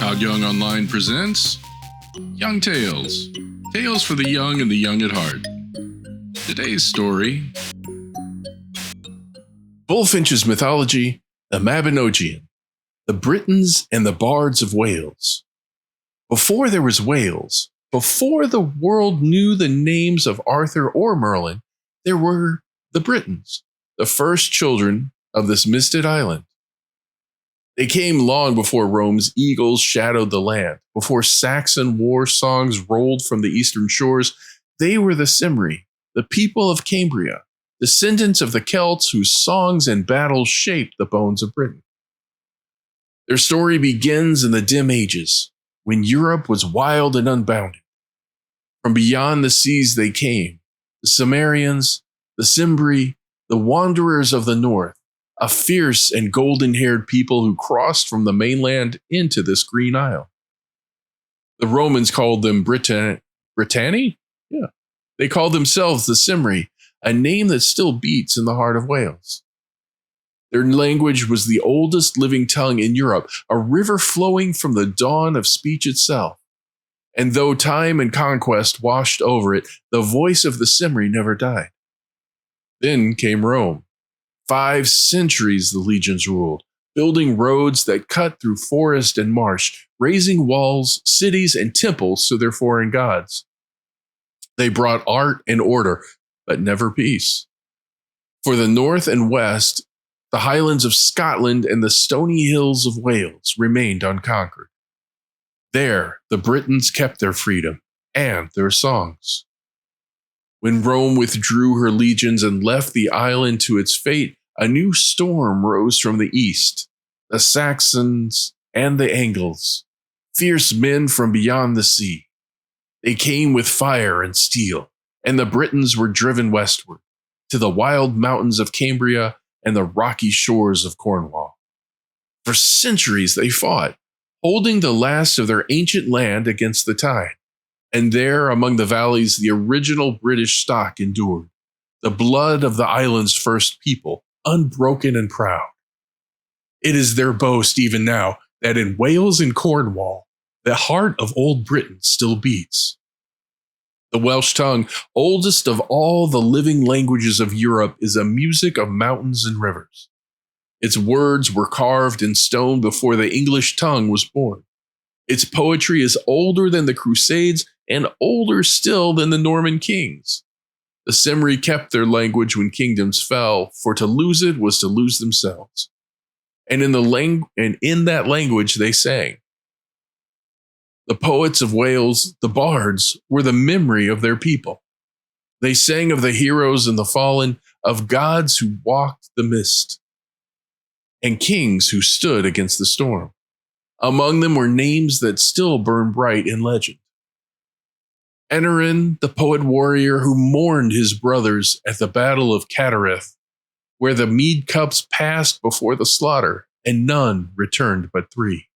Todd Young Online presents Young Tales. Tales for the young and the young at heart. Today's story: Bulfinch's mythology, the Mabinogion, the Britons and the Bards of Wales. Before there was Wales, before the world knew the names of Arthur or Merlin, there were the Britons, the first children of this misted island. They came long before Rome's eagles shadowed the land, before Saxon war songs rolled from the eastern shores. They were the Cymri, the people of Cambria, descendants of the Celts whose songs and battles shaped the bones of Britain. Their story begins in the dim ages, when Europe was wild and unbounded. From beyond the seas they came, the Cimmerians, the Cimbri, the wanderers of the north, a fierce and golden-haired people who crossed from the mainland into this green isle. The Romans called them Britanni? Yeah. They called themselves the Cymri, a name that still beats in the heart of Wales. Their language was the oldest living tongue in Europe, a river flowing from the dawn of speech itself. And though time and conquest washed over it, the voice of the Cymri never died. Then came Rome. 5 centuries the legions ruled, building roads that cut through forest and marsh, raising walls, cities, and temples to their foreign gods. They brought art and order, but never peace. For the north and west, the highlands of Scotland and the stony hills of Wales remained unconquered. There, the Britons kept their freedom and their songs. When Rome withdrew her legions and left the island to its fate, a new storm rose from the east, the Saxons and the Angles, fierce men from beyond the sea. They came with fire and steel, and the Britons were driven westward, to the wild mountains of Cambria and the rocky shores of Cornwall. For centuries they fought, holding the last of their ancient land against the tide. And there, among the valleys, the original British stock endured, the blood of the island's first people, unbroken and proud. It is their boast even now that in Wales and Cornwall, the heart of old Britain still beats. The Welsh tongue, oldest of all the living languages of Europe, is a music of mountains and rivers. Its words were carved in stone before the English tongue was born. Its poetry is older than the Crusades and older still than the Norman kings. The Cymri kept their language when kingdoms fell, for to lose it was to lose themselves. And in that language they sang. The poets of Wales, the bards, were the memory of their people. They sang of the heroes and the fallen, of gods who walked the mist, and kings who stood against the storm. Among them were names that still burn bright in legend. Aneurin, the poet warrior who mourned his brothers at the Battle of Cadareth, where the mead cups passed before the slaughter, and none returned but 3.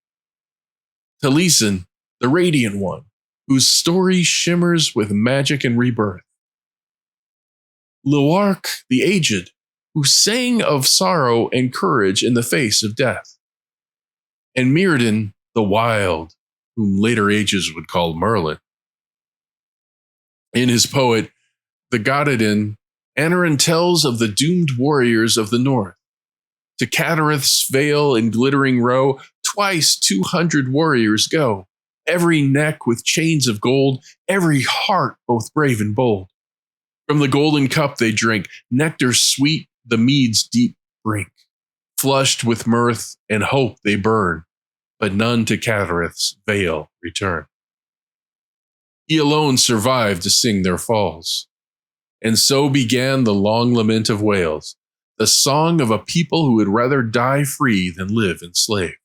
Taliesin, the radiant one, whose story shimmers with magic and rebirth. Llywarch, the aged, who sang of sorrow and courage in the face of death. And Myrddin, the wild, whom later ages would call Merlin. In his poet, the Goddardin, Aneurin tells of the doomed warriors of the north. To Cadareth's vale and glittering row, twice 200 warriors go, every neck with chains of gold, every heart both brave and bold. From the golden cup they drink, nectar sweet the mead's deep brink. Flushed with mirth and hope they burn, but none to Cadareth's vale return. He alone survived to sing their falls. And so began the long lament of Wales, the song of a people who would rather die free than live enslaved.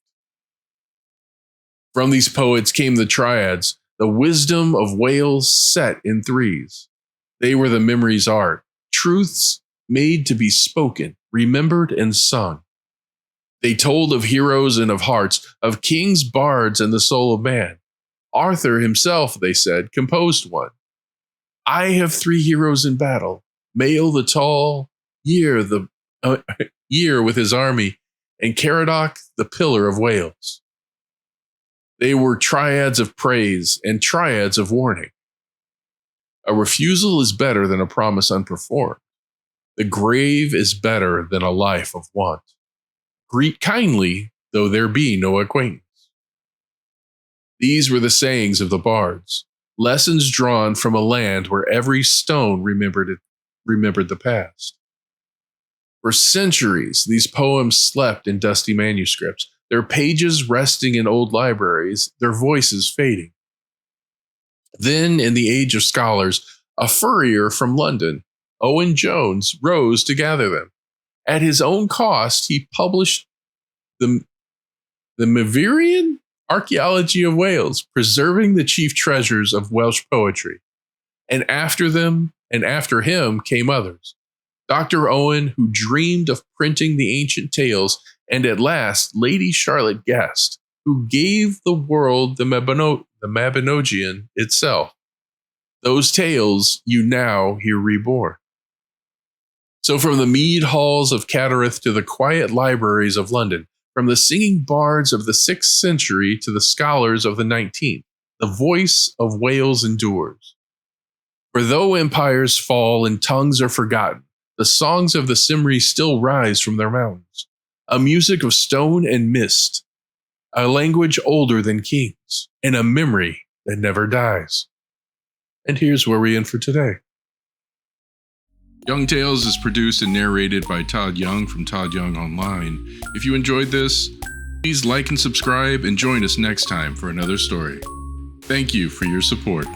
From these poets came the triads, the wisdom of Wales set in 3s. They were the memory's art, truths made to be spoken, remembered, and sung. They told of heroes and of hearts, of kings, bards, and the soul of man. Arthur himself, they said, composed one. I have 3 heroes in battle, Mael the tall, Year with his army, and Caradoc the pillar of Wales. They were triads of praise and triads of warning. A refusal is better than a promise unperformed. The grave is better than a life of want. Greet kindly, though there be no acquaintance. These were the sayings of the bards, lessons drawn from a land where every stone remembered the past. For centuries, these poems slept in dusty manuscripts, their pages resting in old libraries, their voices fading. Then, in the age of scholars, a furrier from London, Owen Jones, rose to gather them. At his own cost, he published the Mabinogion Archaeology of Wales, preserving the chief treasures of Welsh poetry. And after them, and after him, came others. Dr. Owen, who dreamed of printing the ancient tales, and at last, Lady Charlotte Guest, who gave the world the Mabinogion itself. Those tales you now hear reborn. So from the mead halls of Catarath to the quiet libraries of London, from the singing bards of the 6th century to the scholars of the 19th, the voice of Wales endures. For though empires fall and tongues are forgotten, the songs of the Cymry still rise from their mountains, a music of stone and mist, a language older than kings, and a memory that never dies. And here's where we end for today. Young Tales is produced and narrated by Todd Young from Todd Young Online. If you enjoyed this, please like and subscribe and join us next time for another story. Thank you for your support.